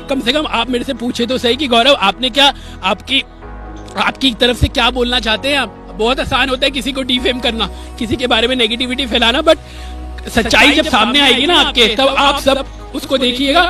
कम से कम आप मेरे से पूछे तो सही कि गौरव आपने क्या, आपकी तरफ से क्या बोलना चाहते हैं आप। बहुत आसान होता है किसी को डिफेम करना, किसी के बारे में नेगेटिविटी फैलाना, बट सच्चाई जब सामने आएगी ना आपके, तब आप सब उसको देखिएगा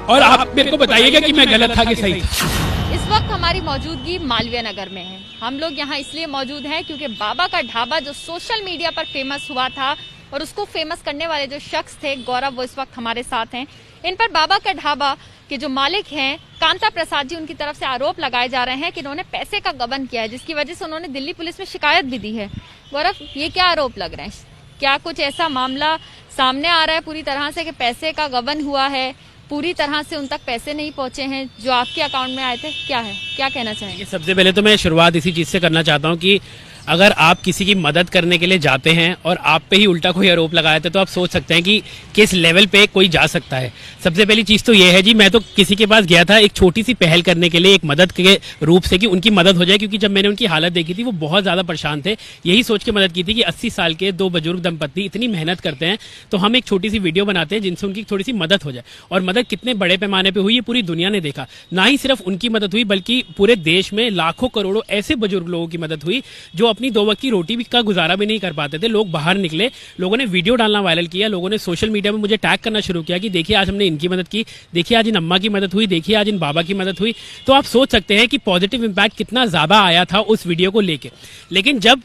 और आप मेरे को बताइएगा कि मैं गलत था कि सही था। इस वक्त हमारी मौजूदगी मालवीय नगर में है। हम लोग यहाँ इसलिए मौजूद हैं क्योंकि बाबा का ढाबा जो सोशल मीडिया पर फेमस हुआ था और उसको फेमस करने वाले जो शख्स थे गौरव, वो इस वक्त हमारे साथ हैं। इन पर बाबा का ढाबा के जो मालिक हैं कांता प्रसाद जी, उनकी तरफ से आरोप लगाए जा रहे हैं कि इन्होंने पैसे का गबन किया है, जिसकी वजह से उन्होंने दिल्ली पुलिस में शिकायत भी दी है। गौरव, ये क्या आरोप लग रहे हैं? क्या कुछ ऐसा मामला सामने आ रहा है पूरी तरह से कि पैसे का गबन हुआ है, पूरी तरह से उन तक पैसे नहीं पहुंचे हैं जो आपके अकाउंट में आए थे? क्या है, क्या कहना चाहेंगे? सबसे पहले तो मैं शुरुआत इसी चीज से करना चाहता हूँ कि अगर आप किसी की मदद करने के लिए जाते हैं और आप पे ही उल्टा कोई आरोप लगाया था, तो आप सोच सकते हैं कि किस लेवल पे कोई जा सकता है। सबसे पहली चीज़ तो ये है जी, मैं तो किसी के पास गया था एक छोटी सी पहल करने के लिए, एक मदद के रूप से कि उनकी मदद हो जाए, क्योंकि जब मैंने उनकी हालत देखी थी वो बहुत ज़्यादा परेशान थे। यही सोच के मदद की थी कि 80 साल के दो बुजुर्ग दंपत्ति इतनी मेहनत करते हैं, तो हम एक छोटी सी वीडियो बनाते हैं जिनसे उनकी थोड़ी सी मदद हो जाए। और मदद कितने बड़े पैमाने पर हुई ये पूरी दुनिया ने देखा। ना ही सिर्फ उनकी मदद हुई बल्कि पूरे देश में लाखों करोड़ों ऐसे बुजुर्ग लोगों की मदद हुई जो अपनी 2 वक्त की रोटी का गुजारा भी नहीं कर पाते थे। लोग बाहर निकले, लोगों ने वीडियो डालना वायरल किया, लोगों ने सोशल मीडिया में मुझे टैग करना शुरू किया कि देखिए आज हमने इनकी मदद की, देखिए आज इन अम्मा की मदद हुई, देखिए आज इन बाबा की मदद हुई। तो आप सोच सकते हैं कि पॉजिटिव इंपैक्ट कितना ज्यादा आया था उस वीडियो को लेके। लेकिन जब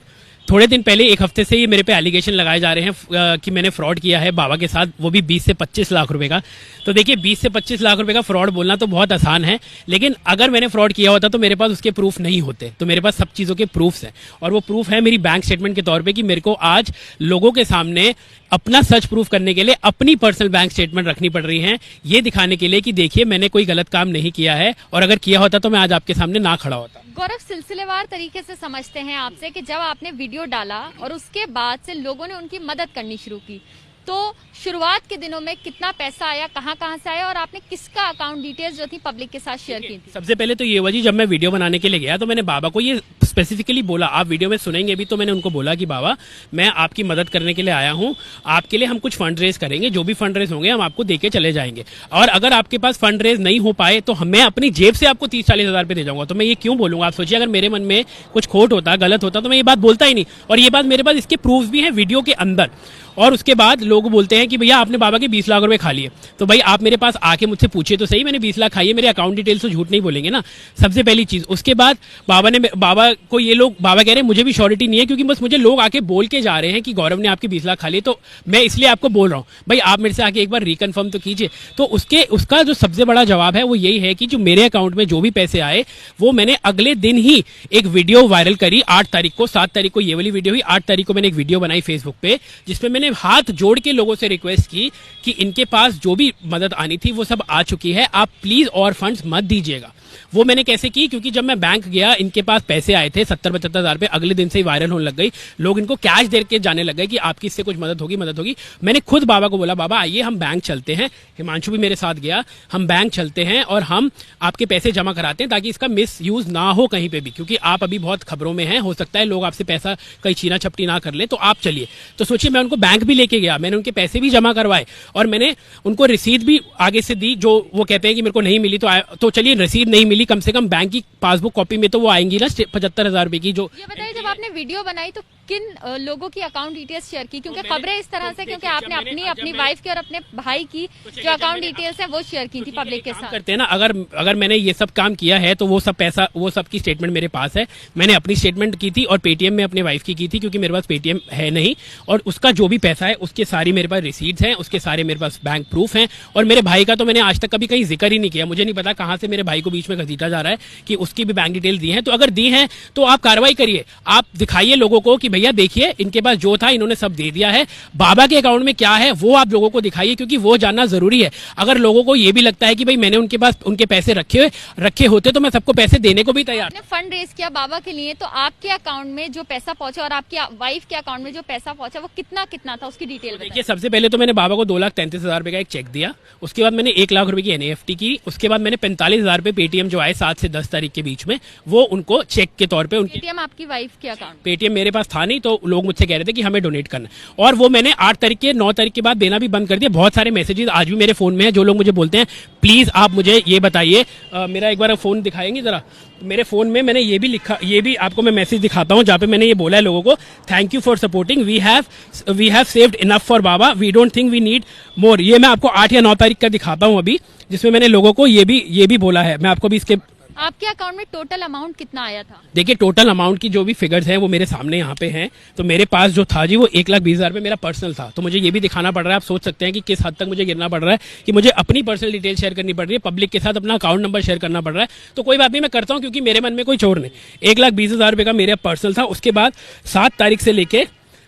थोड़े दिन पहले, एक हफ्ते से ये मेरे पे एलिगेशन लगाए जा रहे हैं कि मैंने फ्रॉड किया है बाबा के साथ, वो भी 20 से 25 लाख रुपए का। तो देखिए 20 से 25 लाख रुपए का फ्रॉड बोलना तो बहुत आसान है, लेकिन अगर मैंने फ्रॉड किया होता तो मेरे पास उसके प्रूफ नहीं होते। तो मेरे पास सब चीज़ों के प्रूफ्स हैं, और वो प्रूफ है मेरी बैंक स्टेटमेंट के तौर पे कि मेरे को आज लोगों के सामने अपना सच प्रूफ करने के लिए अपनी पर्सनल बैंक स्टेटमेंट रखनी पड़ रही है, ये दिखाने के लिए कि देखिए मैंने कोई गलत काम नहीं किया है, और अगर किया होता तो मैं आज आपके सामने ना खड़ा होता। गौरव, सिलसिलेवार तरीके से समझते हैं आपसे कि जब आपने वीडियो डाला और उसके बाद से लोगों ने उनकी मदद करनी शुरू की, तो शुरुआत के दिनों में कितना पैसा आया, कहां से आया, और आपने किसका अकाउंट डिटेल्स जो थी पब्लिक के साथ शेयर की थी? सबसे पहले तो ये हुआ जी, जब मैं वीडियो बनाने के लिए गया तो मैंने बाबा को ये स्पेसिफिकली बोला, आप वीडियो में सुनेंगे भी, तो मैंने उनको बोला कि बाबा मैं आपकी मदद करने के लिए आया हूं, आपके लिए हम कुछ फंड रेज करेंगे, जो भी फंड रेज होंगे हम आपको देके चले जाएंगे, और अगर आपके पास फंड रेज नहीं हो पाए तो मैं अपनी जेब से आपको 30-40 हज़ार रुपए दे जाऊंगा। तो मैं ये क्यों बोलूंगा? आप सोचिए, अगर मेरे मन में कुछ खोट होता, गलत होता, तो मैं ये बात बोलता ही नहीं। और ये बात मेरे पास इसके प्रूफ भी है वीडियो के अंदर। और उसके बाद लोग बोलते हैं कि भैया आपने बाबा के 20 लाख रुपए खा लिए। तो भाई आप मेरे पास आके मुझसे पूछिए तो सही, मैंने 20 लाख खाई है, मेरे अकाउंट डिटेल्स तो झूठ नहीं बोलेंगे ना, सबसे पहली चीज। उसके बाद बाबा को ये लोग, बाबा कह रहे हैं मुझे भी श्योरिटी नहीं है, क्योंकि बस मुझे लोग आके बोल के जा रहे हैं कि गौरव ने आपके 20 लाख खा लिए, तो मैं इसलिए आपको बोल रहा हूँ भाई आप मेरे से आके एक बार रिकन्फर्म तो कीजिए। तो उसका जो सबसे बड़ा जवाब है वो यही है कि जो मेरे अकाउंट में जो भी पैसे आए वो मैंने अगले दिन ही एक वीडियो वायरल करी 8 तारीख को। 7 तारीख को ये वाली वीडियो हुई, 8 तारीख को मैंने एक वीडियो बनाई फेसबुक पे, जिसमें मैंने हाथ जोड़ के लोगों से रिक्वेस्ट की कि इनके पास जो भी मदद आनी थी वो सब आ चुकी है, आप प्लीज और फंड्स मत दीजिएगा। वो मैंने कैसे की? क्योंकि जब मैं बैंक गया, इनके पास पैसे आए थे 70-75 हज़ार रुपए, अगले दिन से ही वायरल होने लग गई, लोग इनको कैश दे के जाने लग गए कि आपकी इससे कुछ मदद होगी। मैंने खुद बाबा को बोला, बाबा आइए हम बैंक चलते हैं, हिमांशु भी मेरे साथ गया, हम बैंक चलते हैं और हम आपके पैसे जमा कराते हैं ताकि इसका मिस यूज ना हो कहीं पे भी, क्योंकि आप अभी बहुत खबरों में हैं, हो सकता है लोग आपसे पैसा कहीं छीना छपटी ना कर ले, तो आप चलिए। तो सोचिए मैं उनको बैंक भी लेके गया, मैंने उनके पैसे भी जमा करवाए, और मैंने उनको रसीद भी आगे से दी, जो वो कहते हैं कि मेरे को नहीं मिली, तो चलिए रसीद नहीं मिली, कम से कम बैंक की पासबुक कॉपी में तो वो आएंगी ना 75 हज़ार रुपए की। जो ये बताइए, जब आपने वीडियो बनाई तो किन लोगों की अकाउंट डिटेल्स शेयर की? क्योंकि खबरें इस तरह से, क्योंकि आपने अपनी वाइफ की और अपने भाई की जो अकाउंट डिटेल्स है वो शेयर की थी पब्लिक के साथ। करते हैं ना, अगर मैंने ये सब काम किया है तो वो सब पैसा, वो सब की स्टेटमेंट मेरे पास है। मैंने अपनी स्टेटमेंट की थी और पेटीएम में अपने वाइफ की थी, क्योंकि मेरे पास पेटीएम है नहीं, और उसका जो भी पैसा है उसके सारी मेरे पास रिसीट्स हैं, उसके सारे मेरे पास बैंक प्रूफ हैं। और मेरे भाई का तो मैंने आज तक कभी कहीं जिक्र ही नहीं किया, मुझे नहीं पता कहां से मेरे भाई को बीच में घसीटा जा रहा है कि उसकी भी बैंक डिटेल दी है। तो अगर दी है तो आप कार्रवाई करिए, आप दिखाइए लोगों को कि भैया देखिए इनके पास जो था इन्होंने सब दे दिया है, बाबा के अकाउंट में क्या है वो आप लोगों को दिखाइए, क्योंकि वो जानना जरूरी है। अगर लोगों को ये भी लगता है कि भाई मैंने उनके पास उनके पैसे रखे होते तो मैं सबको पैसे देने को भी तैयार। फंड रेज किया बाबा के लिए, तो आपके अकाउंट में जो पैसा पहुंचा और आपकी वाइफ के अकाउंट में जो पैसा पहुंचा वो कितना था, उसकी डिटेल देखिए। सबसे पहले तो मैंने बाबा को 2,33,000 रुपए का एक चेक दिया, उसके बाद मैंने 1 लाख रुपए की NEFT की, उसके बाद मैंने 45,000 रुपए पेटीएम जो आए 7 से 10 तारीख के बीच में वो उनको चेक के तौर पे, उनकी पेटीएम आपकी वाइफ के अकाउंट, पेटीएम मेरे पास था नहीं, तो लोग मुझसे कह रहे थे कि हमें डोनेट करना है। और वो मैंने 8 तारीख के 9 तारीख के बाद देना भी बंद कर दिया। बहुत सारे मैसेजेस आज भी मेरे फोन में है, जो लोग मुझे बोलते हैं प्लीज आप मुझे ये बताइए, मेरा एक बार फोन दिखाएंगे जरा, मेरे फोन में मैंने ये भी लिखा, ये भी आपको मैं मैसेज दिखाता हूं, जहां पे मैंने ये बोला है लोगों को, thank you for supporting, we have saved enough for baba, we don't think we need more. ये मैं आपको 8 या 9 तारीख का दिखाता हूं अभी, जिसमें मैंने लोगों को ये भी बोला है। मैं आपको भी इसके, आपके अकाउंट में टोटल अमाउंट कितना आया था? देखिए टोटल अमाउंट की जो भी फिगर्स हैं वो मेरे सामने यहाँ पे हैं। तो मेरे पास जो था जी वो 1,20,000 रुपये मेरा पर्सनल था। तो मुझे ये भी दिखाना पड़ रहा है, आप सोच सकते हैं कि किस हद तक मुझे गिरना पड़ रहा है, कि मुझे अपनी पर्सनल डिटेल शेयर करनी पड़ रही है, पब्लिक के साथ अपना अकाउंट नंबर शेयर करना पड़ रहा है। तो कोई बात नहीं, मैं करता हूँ, क्योंकि मेरे मन में कोई चोर नहीं। 1,20,000 रुपये का मेरा पर्सनल था। उसके बाद 7 तारीख से लेके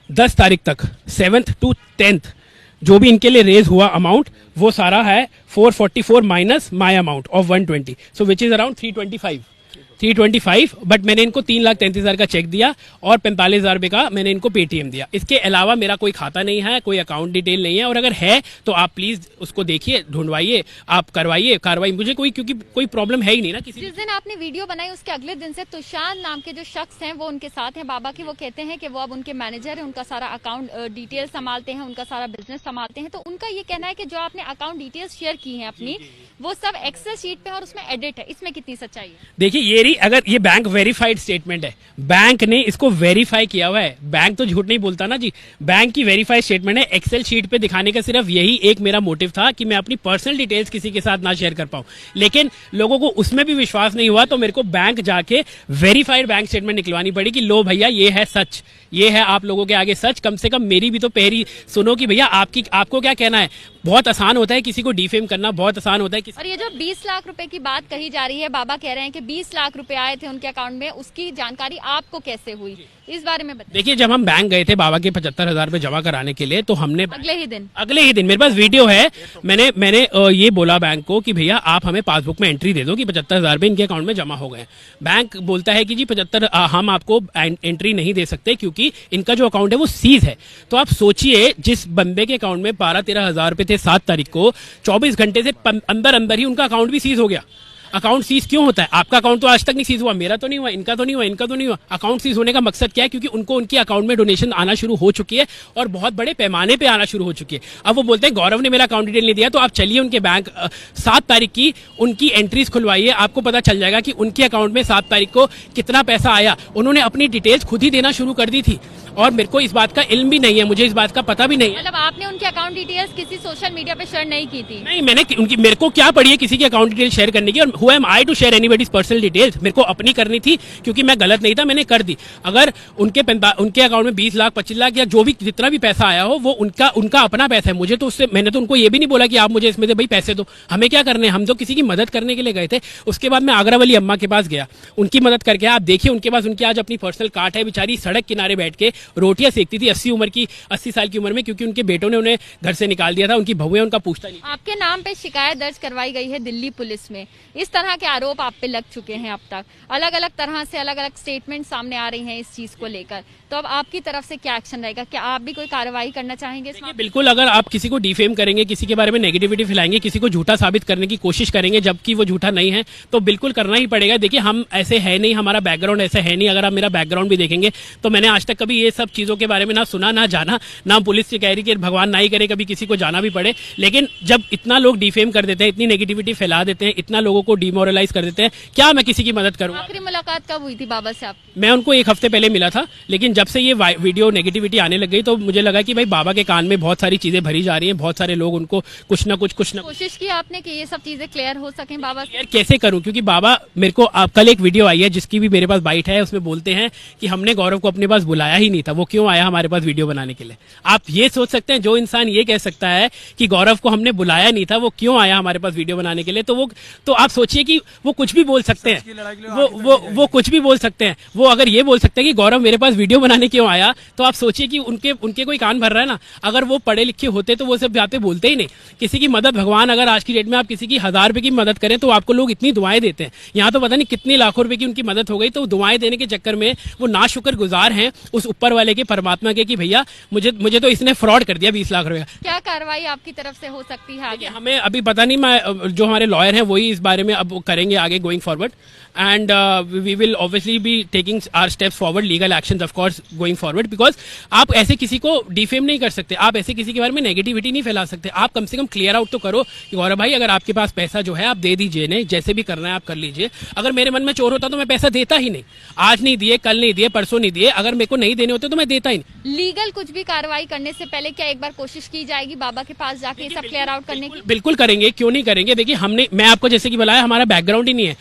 10 तारीख तक, 7th to 10th, जो भी इनके लिए रेज हुआ अमाउंट वो सारा है 444 minus my amount of 120, so which is around 325। But मैंने इनको 3,33,000 का चेक दिया और 45,000 रुपए का मैंने इनको पेटीएम दिया। इसके अलावा मेरा कोई खाता नहीं है, कोई अकाउंट डिटेल नहीं है, और अगर है तो आप प्लीज उसको देखिए, ढूंढवाइए, आप करवाइए कार्रवाई। मुझे क्योंकि कोई प्रॉब्लम है ही नहीं ना किसी। जिस दिन आपने वीडियो बनाई उसके अगले दिन से तुषार नाम के जो शख्स हैं वो उनके साथ हैं बाबा की, वो कहते हैं कि वो अब उनके मैनेजर हैं, उनका सारा अकाउंट डिटेल संभालते हैं, उनका सारा बिजनेस संभालते हैं। तो उनका ये कहना है कि जो आपने अकाउंट डिटेल्स शेयर की हैं अपनी, वो सब एक्सेल शीट पे और उसमें एडिट है। इसमें कितनी सच्चाई है? देखिए अगर ये बैंक वेरीफाइड स्टेटमेंट है, बैंक ने इसको वेरीफाई किया हुआ है, बैंक तो झूठ नहीं बोलता ना जी, बैंक की वेरीफाइड स्टेटमेंट है। एक्सेल शीट पे दिखाने का सिर्फ यही एक मेरा मोटिव था कि मैं अपनी पर्सनल डिटेल्स किसी के साथ ना शेयर कर पाऊं, लेकिन लोगों को उसमें भी विश्वास नहीं हुआ, तो मेरे को बैंक जाके वेरीफाइड बैंक स्टेटमेंट निकलवानी पड़ी कि लो भैया ये है सच, ये है आप लोगों के आगे सच। कम से कम मेरी भी तो पहरी सुनो कि भैया आपको क्या कहना है। बहुत आसान होता है किसी को डिफेम करना, बहुत आसान होता है। और ये जो 20 लाख रुपए की बात कही जा रही है, बाबा कह रहे हैं कि 20 लाख रुपए आए थे उनके अकाउंट में, उसकी जानकारी आपको कैसे हुई, इस बारे में बताइए। देखिए जब हम बैंक गए थे बाबा के 75,000 रुपए जमा कराने के लिए, तो हमने अगले ही दिन मेरे पास वीडियो है, मैंने ये बोला बैंक को कि भैया आप हमें पासबुक में एंट्री दे दो कि 75,000 रुपए इनके अकाउंट में जमा हो गए। बैंक बोलता है कि जी 75 हम आपको एंट्री नहीं दे सकते क्योंकि इनका जो अकाउंट है वो सीज है। तो आप सोचिए जिस बंदे के अकाउंट में 12-13 हजार रुपए थे 7 तारीख को, 24 घंटे से अंदर ही उनका अकाउंट भी सीज हो गया। अकाउंट सीज क्यों होता है? आपका अकाउंट तो आज तक नहीं सीज हुआ, मेरा तो नहीं हुआ, इनका तो नहीं हुआ, इनका तो नहीं हुआ। अकाउंट सीज होने का मकसद क्या है? क्योंकि उनको उनके अकाउंट में डोनेशन आना शुरू हो चुकी है और बहुत बड़े पैमाने पे आना शुरू हो चुकी है। अब वो बोलते हैं गौरव ने मेरा अकाउंट डिटेल नहीं दिया, तो आप चलिए उनके बैंक 7 तारीख की उनकी एंट्रीज खुलवाइए, आपको पता चल जाएगा कि उनके अकाउंट में 7 तारीख को कितना पैसा आया। उन्होंने अपनी डिटेल्स खुद ही देना शुरू कर दी थी और मेरे को इस बात का इल्म भी नहीं है, मुझे इस बात का पता भी नहीं है। मतलब आपने उनके अकाउंट डिटेल्स किसी सोशल मीडिया पे शेयर नहीं की थी? नहीं, मैंने मेरे को क्या पड़ी है किसी की अकाउंट डिटेल शेयर करने की, और who am I to share anybody's personal details? मेरे को अपनी करनी थी क्योंकि मैं गलत नहीं था, मैंने कर दी। अगर उनके अकाउंट में 20 लाख 25 लाख या जो भी जितना भी पैसा आया हो वो उनका अपना पैसा है। मुझे तो उससे, मैंने तो उनको ये भी नहीं बोला कि आप मुझे इसमें से भाई पैसे दो, हमें क्या करने, हम तो किसी की मदद करने के लिए गए थे। उसके बाद मैं आगरा वाली अम्मा के पास गया, उनकी मदद करके आप देखिए उनके पास उनकी आज अपनी पर्सनल कार्ट है, बेचारी सड़क किनारे बैठ के रोटियां सेकती थी 80 साल की उम्र में, क्योंकि उनके बेटों ने उन्हें घर से निकाल दिया था, उनकी बहुएं उनका पूछता नहीं। आपके नाम पे शिकायत दर्ज करवाई गई है दिल्ली पुलिस में, इस तरह के आरोप आप पे लग चुके हैं अब तक, अलग अलग तरह से अलग अलग स्टेटमेंट सामने आ रही हैं इस चीज को लेकर, तो अब आपकी तरफ से क्या एक्शन रहेगा? क्या आप भी कोई कार्रवाई करना चाहेंगे इसमें? बिल्कुल, अगर आप किसी को डिफेम करेंगे, किसी के बारे में नेगेटिविटी फैलाएंगे, किसी को झूठा साबित करने की कोशिश करेंगे जबकि वो झूठा नहीं है, तो बिल्कुल करना ही पड़ेगा। देखिए हम ऐसे है नहीं, हमारा बैकग्राउंड ऐसा है नहीं। अगर आप मेरा बैकग्राउंड भी देखेंगे तो मैंने आज तक कभी ये सब चीजों के बारे में ना सुना ना जाना, ना पुलिस से कह रही कि भगवान ना ही करे कभी किसी को जाना भी पड़े। लेकिन जब इतना लोग डिफेम कर देते हैं, इतनी नेगेटिविटी फैला देते हैं, इतना लोगों को डिमोरलाइज कर देते हैं, क्या मैं किसी की मदद करूँ? आखिरी मुलाकात कब हुई थी बाबा से आपकी? मैं उनको 1 हफ्ते पहले मिला था, लेकिन जब से ये वीडियो नेगेटिविटी आने लग गई तो मुझे लगा कि भाई बाबा के कान में बहुत सारी चीजें भरी जा रही हैं, बहुत सारे लोग उनको कुछ ना कुछ कोशिश की आपने कि ये सब चीजें क्लियर हो सके बाबा से? यार कैसे करूं, क्योंकि बाबा मेरे को कल एक वीडियो आई है जिसकी भी मेरे पास बाइट है, उसमें बोलते हैं कि हमने गौरव को अपने पास बुलाया ही नहीं था, वो क्यों आया हमारे पास वीडियो बनाने के लिए। आप ये सोच सकते हैं, जो इंसान ये कह सकता है कि गौरव को हमने बुलाया नहीं था, वो क्यों आया हमारे पास वीडियो बनाने के लिए, तो आप सोचिए कि वो कुछ भी बोल सकते हैं, वो कुछ भी बोल सकते हैं। वो अगर ये बोल सकते हैं कि गौरव मेरे पास वीडियो बनाने क्यों आया, तो आप सोचिए कि उनके कोई कान भर रहा है ना। अगर वो पढ़े लिखे होते तो वो सब यहाँ पे बोलते ही नहीं। किसी की मदद, भगवान अगर आज की डेट में आप किसी की 1000 रुपए की मदद करें तो आपको लोग इतनी दुआएं देते हैं, यहाँ तो पता नहीं कितनी लाखों रुपए की उनकी मदद हो गई, तो दुआएं देने के चक्कर में वो नाशुक्र गुजार हैं उस ऊपर ऊपर वाले के, परमात्मा के, कि भैया मुझे तो इसने फ्रॉड कर दिया 20 लाख रुपया। क्या कार्रवाई आपकी तरफ से हो सकती है आगे? हमें अभी पता नहीं, मैं जो हमारे लॉयर हैं वही इस बारे में अब करेंगे आगे going forward, and we will obviously be taking our steps forward, legal actions of course going forward, because आप ऐसे किसी को डिफेम नहीं कर सकते, आप ऐसे किसी के बारे में नेगेटिविटी नहीं फैला सकते। आप कम से कम क्लियर आउट तो करो कि गौरव भाई अगर आपके पास पैसा जो है आप दे दीजिए, नहीं जैसे भी करना है आप कर लीजिए। अगर मेरे मन में चोर होता तो मैं पैसा देता ही नहीं, आज नहीं दिए, कल नहीं दिए, परसों नहीं दिए, अगर मेरे को नहीं देने होते तो मैं देता ही नहीं। लीगल कुछ भी कार्रवाई करने से पहले क्या एक बार कोशिश की जाएगी बाबा के पास जाके ये सब क्लियर आउट करने की? बिल्कुल करेंगे, क्यों नहीं करेंगे। देखिए मैं आपको जैसे कि बताया, हमारा बैकग्राउंड ही नहीं है,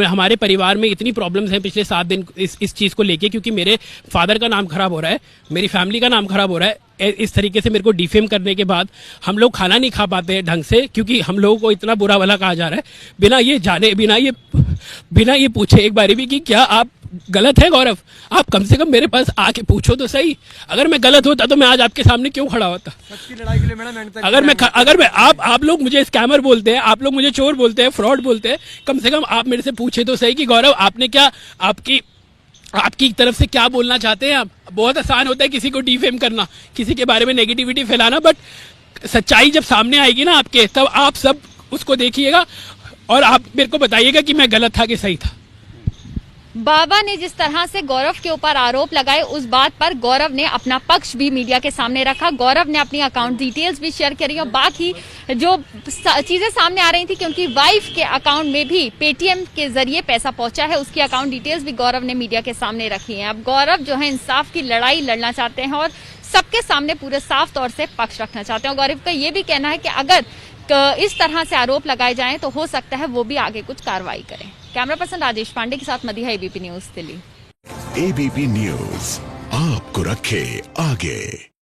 हमारे परिवार में इतनी प्रॉब्लम्स हैं पिछले 7 दिन इस चीज को लेके, क्योंकि मेरे फादर का नाम खराब हो रहा है, मेरी फैमिली का नाम खराब हो रहा है। इस तरीके से मेरे को डिफेम करने के बाद हम लोग खाना नहीं खा पाते हैं ढंग से, क्योंकि हम लोगों को इतना बुरा भला कहा जा रहा है, बिना ये जाने, बिना ये पूछे एक बारी भी कि क्या आप गलत है गौरव। आप कम से कम मेरे पास आके पूछो तो सही। अगर मैं गलत होता तो मैं आज आपके सामने क्यों खड़ा होता? सच की लड़ाई के लिए मैडम अगर मैं आप लोग मुझे स्कैमर बोलते हैं, आप लोग मुझे चोर बोलते हैं, फ्रॉड बोलते हैं, कम से कम आप मेरे से पूछे तो सही कि गौरव आपने क्या, आपकी तरफ से क्या बोलना चाहते हैं आप। बहुत आसान होता है किसी को डिफेम करना, किसी के बारे में नेगेटिविटी फैलाना, बट सच्चाई जब सामने आएगी ना आपके, तब आप सब उसको देखिएगा और आप मेरे को बताइएगा कि मैं गलत था कि सही था। बाबा ने जिस तरह से गौरव के ऊपर आरोप लगाए, उस बात पर गौरव ने अपना पक्ष भी मीडिया के सामने रखा। गौरव ने अपनी अकाउंट डिटेल्स भी शेयर करी और बाकी जो चीजें सामने आ रही थी, क्योंकि वाइफ के अकाउंट में भी पेटीएम के जरिए पैसा पहुंचा है, उसकी अकाउंट डिटेल्स भी गौरव ने मीडिया के सामने रखी है। अब गौरव जो है इंसाफ की लड़ाई लड़ना चाहते हैं और सबके सामने पूरे साफ तौर से पक्ष रखना चाहते हैं। गौरव का ये भी कहना है कि अगर इस तरह से आरोप लगाए जाएं तो हो सकता है वो भी आगे कुछ कार्रवाई करें। कैमरा पर्सन राजेश पांडे के साथ Madiha, ABP news Delhi. ABP news आपको रखे आगे।